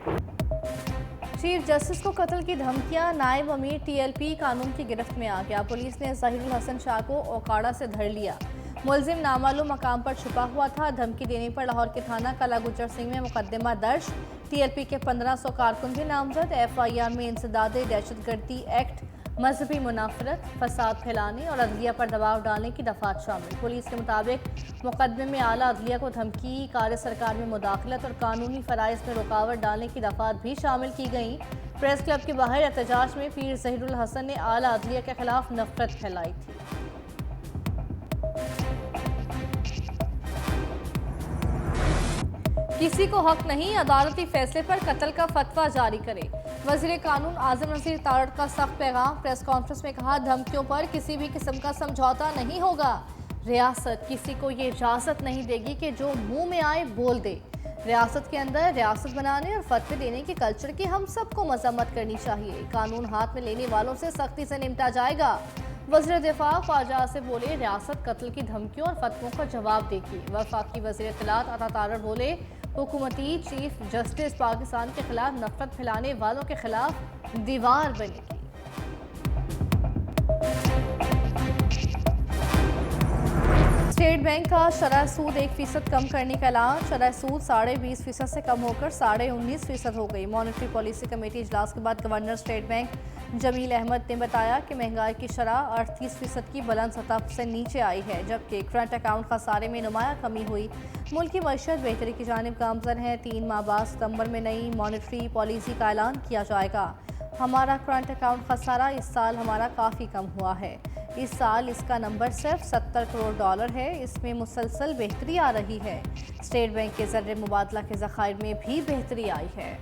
Chief justice को कत्ल की धमकियां, नायब अमीर टीएलपी कानून की गिरफ्त में आ गया। पुलिस ने ज़हीरुल हसन शाह को ओकाड़ा से धर लिया। मुलजिम नामालूम मकाम पर छुपा हुआ था। धमकी देने पर लाहौर के थाना कला गुजर सिंह में मुकदमा दर्ज। टीएलपी के 1500 कारकुन भी नामजद। एफआईआर में इंसदादे दहशतगर्दी एक्ट, मजहबी मुनाफरत, फसाद फैलाने और अदलिया पर दबाव डालने की दफात शामिल। पुलिस के मुताबिक मुकदमे में आला अदलिया को धमकी, कार्य सरकार में मुदाखलत और कानूनी फ़राइज़ में रुकावट डालने की दफात भी शामिल की गई। प्रेस क्लब के बाहर एहतजाज में पीर ज़हीरुल हसन ने आला अदलिया के खिलाफ नफरत फैलाई थी। किसी को हक नहीं, अदालती फैसले पर कत्ल का फतवा जारी करे। वज़ीर कानून आज़म नज़ीर तारड़ का सख्त पैगाम। प्रेस कॉन्फ्रेंस में कहा, धमकियों पर किसी भी किस्म का समझौता नहीं होगा। रियासत किसी को ये इजाज़त नहीं देगी कि जो मुंह में आए बोल दे। रियासत के अंदर रियासत बनाने और फतवे देने के कल्चर की हम सबको मजम्मत करनी चाहिए। कानून हाथ में लेने वालों से सख्ती से निपटा जाएगा। वज़ीर दिफा ख्वाजा आसिफ बोले, रियासत कत्ल की धमकियों और फतवों का जवाब देगी। वफाकी वज़ीर इत्तलात अता तारड़ बोले, हुकूमती चीफ जस्टिस पाकिस्तान के खिलाफ नफरत फैलाने वालों के खिलाफ दीवार बनेगी। स्टेट बैंक का शरह सूद 1% कम करने का ऐलान। शरह सूद 20.5% से कम होकर 19.5% हो गई। मॉनेटरी पॉलिसी कमेटी इजलास के बाद governor state bank Jameel Ahmed ने बताया कि महंगाई की शरह 38% की बुलंद सतह से नीचे आई है, जबकि करंट अकाउंट खसारे में नुमाया कमी हुई। मुल्क की मईशत बेहतरी की जानिब गामजन है। 3 माह बाद सितंबर में नई मॉनेटरी पॉलिसी का ऐलान किया जाएगा। हमारा करंट अकाउंट खसारा इस साल हमारा काफ़ी कम हुआ है। इस साल इसका नंबर सिर्फ $70 करोड़ है। इसमें मुसलसल बेहतरी आ रही है। स्टेट बैंक के ज़र्रे मुबादला के ज़खायर में भी बेहतरी आई है।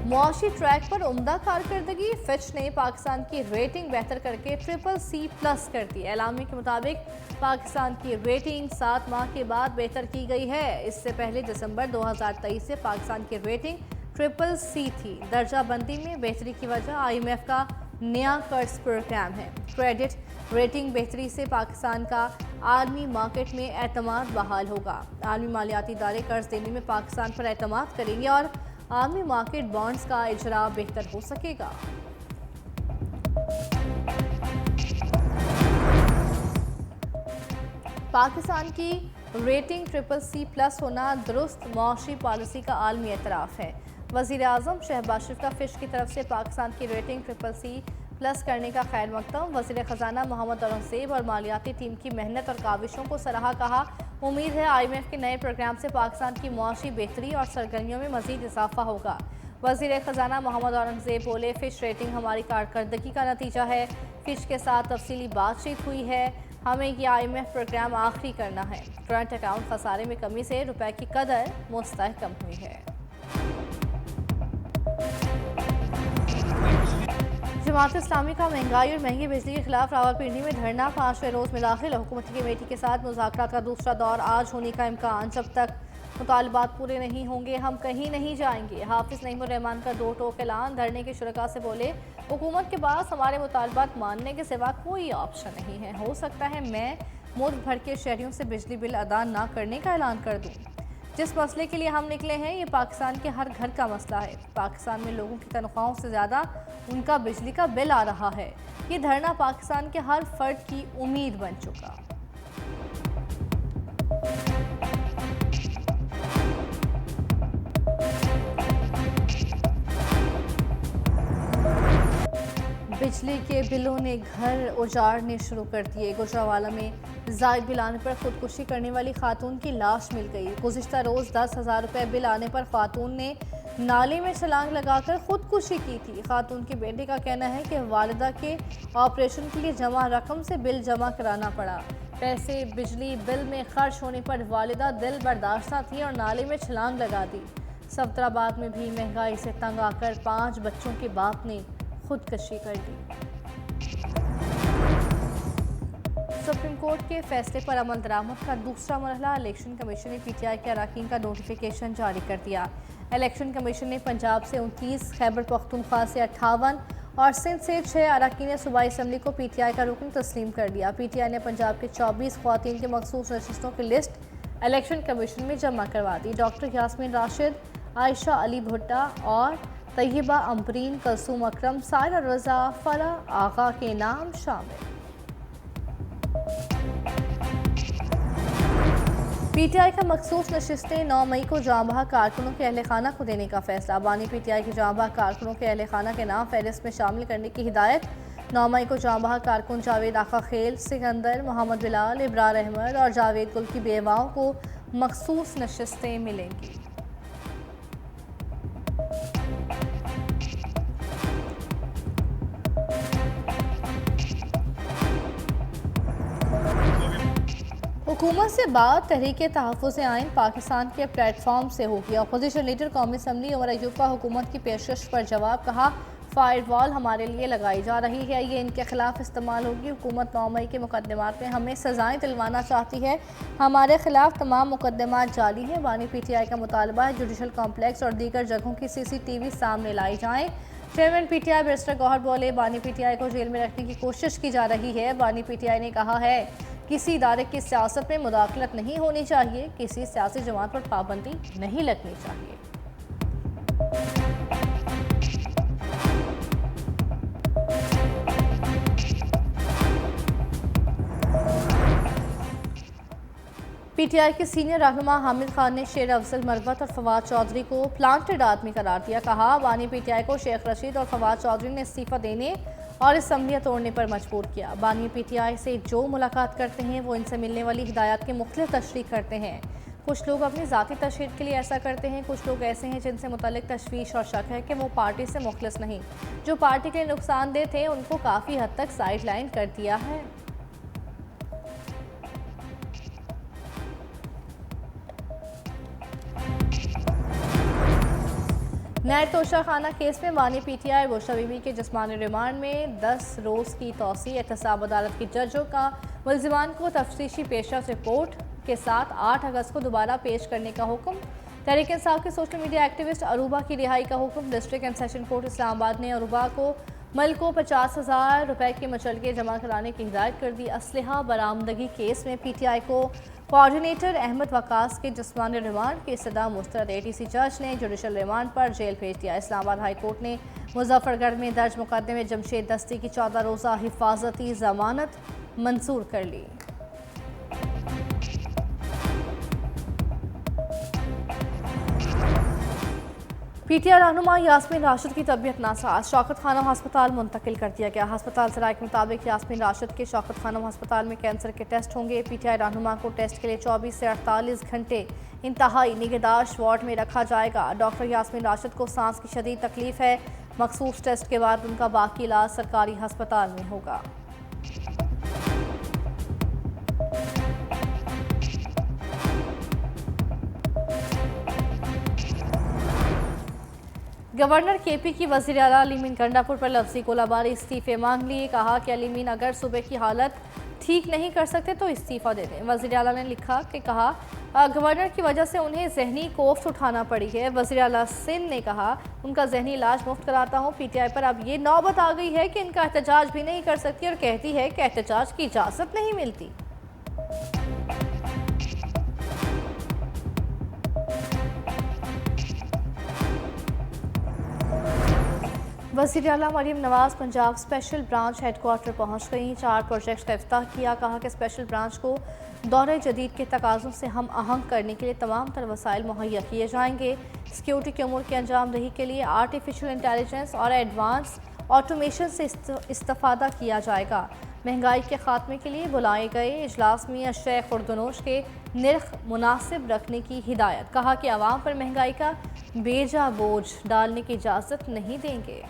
मुआशी ट्रैक पर उम्दा कारकर्दगी। फिच ने पाकिस्तान की रेटिंग बेहतर करके CCC+ कर दी। एलामी के मुताबिक पाकिस्तान की रेटिंग 7 माह के बाद बेहतर की गई है। इससे पहले दिसंबर 2023 से पाकिस्तान की रेटिंग CCC थी। दर्जा बंदी में बेहतरी की वजह IMF का नया कर्ज प्रोग्राम है। क्रेडिट रेटिंग बेहतरी से पाकिस्तान का आलमी मार्केट में एतमाद बहाल होगा। आलमी मालियाती इदारे कर्ज देने में पाकिस्तान पर एतमाद करेंगे और आलमी मार्केट बॉन्ड्स का इजरा बेहतर हो सकेगा। पाकिस्तान की रेटिंग CCC+ होना दुरुस्त मौशी पॉलिसी का आलमी एतराफ़ है। वज़ीर आज़म शहबाज शरीफ का फिश की तरफ से पाकिस्तान की रेटिंग CCC+ करने का खैर मकदम। वज़ीर ख़जाना मोहम्मद औरंगज़ेब और मालियाती टीम की मेहनत और काविशों को सराहा। कहा, उम्मीद है IMF के नए प्रोग्राम से पाकिस्तान की मुआशी बेहतरी और सरगर्मियों में मज़ीद इजाफा होगा। वज़ीर ख़जाना मोहम्मद औरंगज़ेब बोले, फ़िश रेटिंग हमारी कारकर्दगी का नतीजा है। फ़िश के साथ तफसीली बातचीत हुई है। हमें ये IMF प्रोग्राम आखिरी करना है। करंट अकाउंट खसारे में कमी से रुपए की कदर मुस्तहकम हुई है। जमात इस्लामी का महंगाई और महंगी बिजली के खिलाफ रावलपिंडी में धरना 5वें रोज़ में दाखिल। हुकूमती कमेटी के साथ मुज़ाकरात का दूसरा दौर आज होने का इम्कान। जब तक मुतालबात पूरे नहीं होंगे हम कहीं नहीं जाएंगे। हाफिज़ नईमुर रहमान का 2 टोक ऐलान। धरने के शुरका से बोले, हुकूमत के पास हमारे मुतालबात मानने के सिवा कोई ऑप्शन नहीं है। हो सकता है मैं मुल्क भर के शहरियों से बिजली बिल अदा ना करने का ऐलान कर दूँ। जिस मसले के लिए हम निकले हैं ये पाकिस्तान के हर घर का मसला है। पाकिस्तान में लोगों की तनख्वाहों से ज़्यादा उनका बिजली का बिल आ रहा है। ये धरना पाकिस्तान के हर फर्द की उम्मीद बन चुका। बिजली के बिलों ने घर उजाड़ने शुरू कर दिए। गुजरावाला में जायद बिल आने पर खुदकुशी करने वाली खातून की लाश मिल गई। गुज़िश्ता रोज़ 10,000 रुपये बिल आने पर खातून ने नाले में छलांग लगाकर खुदकुशी की थी। खातून के बेटे का कहना है कि वालिदा के ऑपरेशन के लिए जमा रकम से बिल जमा कराना पड़ा। पैसे बिजली बिल में खर्च होने पर वालिदा दिल बर्दाश्ता थी और नाले में छलांग लगा दी। सफदराबाद में भी महंगाई से तंग आकर 5 बच्चों के बाप ने खुदकशी कर दी। सुप्रीम कोर्ट के फैसले पर अमल दरामद का दूसरा मरहला। इलेक्शन कमीशन ने PTI के अरकान का नोटिफिकेशन जारी कर दिया। इलेक्शन कमीशन ने पंजाब से 29, खैबर पख्तूनख्वा से 58 और सिंध से 6 अरकान सूबाई असम्बली को पीटीआई का रुकन तस्लीम कर दिया। पीटीआई ने पंजाब के 24 ख्वातीन के मखसूस नशिस्तों की लिस्ट इलेक्शन कमीशन में जमा करवा दी। डॉक्टर यास्मीन राशिद, आयशा अली भुट्टा और तैयबा अम्बरीन, कलसूम अकरम, सायरा रजा, फराह आगा के नाम शामिल। पीटीआई का मखसूस नशिस्तें 9 मई को जांबहा कारकुनों के अहल खाना को देने का फैसला। बानी पीटीआई के जांबहा कारकुनों के अहल खाना के नाम फहरिस्त में शामिल करने की हिदायत। 9 मई को जांबहा कारकुन जावेद आका खेल, सिकंदर, मोहम्मद बिलाल, इब्रार अहमद और जावेद गुल की बेवाओं को मखसूस नशिस्तें मिलेंगी। हुकूमत से बात तहरीक तहफ़्फ़ुज़ आइन पाकिस्तान के प्लेटफॉर्म से होगी। अपोजिशन लीडर कौमी असम्बली उमर अयूब का हुकूमत की पेशकश पर जवाब, कहा फायरवॉल हमारे लिए लगाई जा रही है, ये इनके खिलाफ इस्तेमाल होगी। हुकूमत 9 मई के मुकदमात में हमें सजाएं दिलवाना चाहती है, हमारे खिलाफ तमाम मुकदमात जारी हैं। बानी पीटीआई का मुतालबा है जुडिशल कॉम्प्लेक्स और दीगर जगहों की CCTV सामने लाई जाएँ। चेयरमैन पीटीआई बैरिस्टर गौहर बोले, बानी पीटीआई को जेल में रखने की कोशिश की जा रही है। बानी पीटीआई ने कहा है किसी इदारे की सियासत में मुदाखलत नहीं होनी चाहिए, किसी सियासी जमात पर पाबंदी नहीं लगनी चाहिए। पीटीआई के सीनियर रहनुमा हामिद खान ने शेर अफजल मरवत और फवाद चौधरी को प्लांटेड आदमी करार दिया। कहा बानी पीटीआई को शेख रशीद और फवाद चौधरी ने इस्तीफा देने और असम्बलियाँ तोड़ने पर मजबूर किया। बानी पीटीआई से जो मुलाकात करते हैं वो इनसे मिलने वाली हिदायत के मुख्तलिफ तशरीह करते हैं। कुछ लोग अपनी ज़ाती तशहीर के लिए ऐसा करते हैं, कुछ लोग ऐसे हैं जिनसे मुतल्लिक तशवीश और शक है कि वो पार्टी से मुखलिस नहीं, जो पार्टी के लिए नुकसानदेह थे उनको काफ़ी हद तक साइड लाइन कर दिया है। नए तोशाखाना केस में बानी पीटीआई गोशा बीबी के जिस्मानी रिमांड में 10 रोज़ की तौसी। एहतसाब अदालत के जजों का मुल्जिमान को तफ्तीशी पेशरफ रिपोर्ट के साथ 8 अगस्त को दोबारा पेश करने का हुक्म। तहरीक इंसाफ के सोशल मीडिया एक्टिविस्ट अरूबा की रिहाई का हुक्म। District and session court Islamabad ने अरूबा को मल को 50,000 रुपए के मचलके जमा कराने की हिदायत कर दी। असलहा बरामदगी केस में पीटीआई को कोऑर्डिनेटर अहमद वकास के जिस्मानी रिमांड की इस्तदा मुस्तरद। ATC जज ने जुडिशल रिमांड पर जेल भेज दिया। इस्लामाबाद हाई कोर्ट ने मुजफ्फरगढ़ में दर्ज मुकदमे में जमशेद दस्ती की 14 रोज़ा हिफाजती जमानत मंजूर कर ली। पीटीआई रहनुमा यास्मीन राशिद की तबीयत नासाज, शौकत खानम हस्पताल मुंतकिल कर दिया गया। हस्पताल सराय के मुताबिक यास्मीन राशिद के शौकत खानम हस्पताल में कैंसर के टेस्ट होंगे। पीटीआई रहनुमा को टेस्ट के लिए 24 से 48 घंटे इंतहाई निगहदाश्त वार्ड में रखा जाएगा। डॉक्टर यास्मीन राशिद को सांस की शदीद तकलीफ है। मखसूस टेस्ट के बाद उनका बाकी इलाज सरकारी हस्पताल में होगा। गवर्नर KP की वज़ीर आला अलीमीन गंडापुर पर लफ्ज़ी गोलाबारी, इस्तीफ़े मांग लिए। कहा कि अलीमीन अगर सूबे की हालत ठीक नहीं कर सकते तो इस्तीफ़ा दे दें। वज़ीर आला ने लिखा कि गवर्नर की वजह से उन्हें जहनी कोफ्त उठाना पड़ी है। वज़ीर आला सिंध ने कहा उनका जहनी इलाज मुफ्त कराता हूँ। पीटीआई पर अब ये नौबत आ गई है कि इनका एहतजाज भी नहीं कर सकती और कहती है कि एहतजाज की इजाज़त नहीं मिलती। वज़ीर आला मरीम नवाज़ पंजाब स्पेशल ब्रांच हेडक्वार्टर पहुँच गई। 4 प्रोजेक्ट्स का इफ्ताह किया। कहा कि स्पेशल ब्रांच को दौरे जदीद के तकाज़ों से हम आहंग करने के लिए तमाम तर वसाइल मुहैया किए जाएंगे। सिक्योरिटी के अमूर की अंजामदही के लिए आर्टिफिशियल इंटेलिजेंस और एडवांस ऑटोमेशन से इस्तेफादा किया जाएगा। महंगाई के खात्मे के लिए बुलाए गए इजलास में अशय खुर्दनोश के निर्ख मुनासिब रखने की हिदायत। कहा कि आवाम पर महंगाई का बेजा बोझ डालने की इजाज़त नहीं देंगे।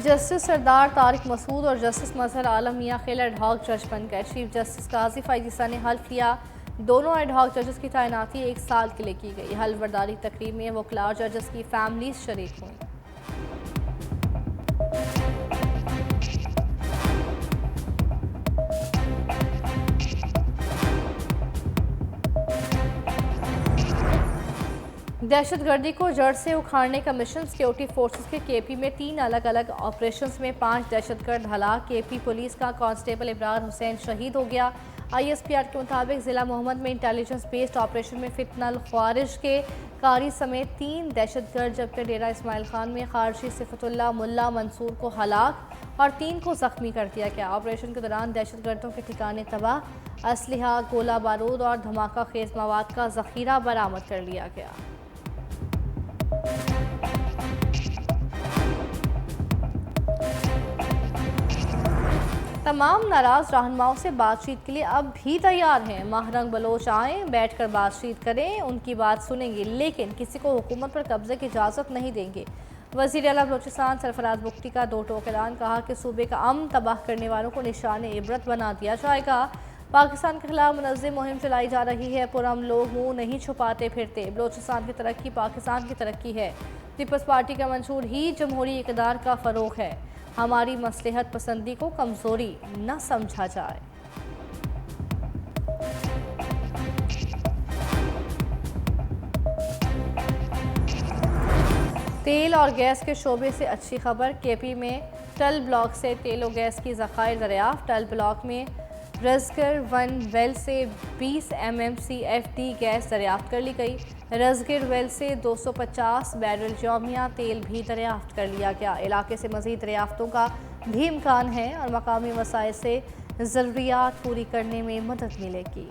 जस्टिस सरदार तारिक मसूद और जस्टिस मजहर आलम मियां खेल एडहॉक जज बन गए। चीफ जस्टिस काजी फायजीसा ने हल्फ लिया। दोनों एडहॉक जजेस की तैनाती 1 साल के लिए की गई। हल्फ बर्दारी तकरीब में वकला और जजेस की फैमिलीज शरीक हुई। दहशतगर्दी को जड़ से उखाड़ने का मिशन। सिक्योरिटी फोर्सेस के केपी में 3 अलग अलग ऑपरेशंस में 5 दहशतगर्द हलाक। केपी पुलिस का कांस्टेबल इब्रार हुसैन शहीद हो गया। ISPR के मुताबिक जिला मोहम्मद में इंटेलिजेंस बेस्ड ऑपरेशन में फितनल ख्वारिज के कारी समेत 3 दहशतगर्द, जबकि डेरा इस्माइल खान में खारजी सिफतुल्लाह मुल्ला मंसूर को हलाक और 3 को जख्मी कर दिया गया। ऑपरेशन के दौरान दहशतगर्दों के ठिकाने तबाह, असलहा, गोला बारूद और धमाका खेज मवाद का जखीरा बरामद कर लिया गया। तमाम नाराज रहनुमाओं से बातचीत के लिए अब भी तैयार हैं। महरंग बलोच आएँ, बैठकर बातचीत करें, उनकी बात सुनेंगे, लेकिन किसी को हुकूमत पर कब्जे की इजाज़त नहीं देंगे। वज़ीर आला बलोचिस्तान सरफराज बुख्ती का 2 टोक ऐलान। कहा कि सूबे का अमन तबाह करने वालों को निशान इबरत बना दिया जाएगा। पाकिस्तान के खिलाफ मुनज़्ज़म मुहिम चलाई जा रही है। पुरअमन लोग मुँह नहीं छुपाते फिरते। बलोचिस्तान की तरक्की पाकिस्तान की तरक्की है। पीपल्स पार्टी का मंशूर ही जमहूरी इक़्तिदार का फ़रोग़ है। हमारी मसलहत पसंदी को कमज़ोरी न समझा जाए। तेल और गैस के शोबे से अच्छी खबर। केपी में टल ब्लॉक से तेल और गैस की ज़खायर दरियाफ्त। टल ब्लॉक में रज़गर 1 वेल से 20 MMCFD गैस दरियाफ्त कर ली गई। रज़गर वेल से 250 बैरल यौमिया तेल भी दरियाफ्त कर लिया गया। इलाके से मज़ीद दरियाफ्तों का भी इम्कान है और मकामी वसाइल से ज़रूरियात पूरी करने में मदद मिलेगी।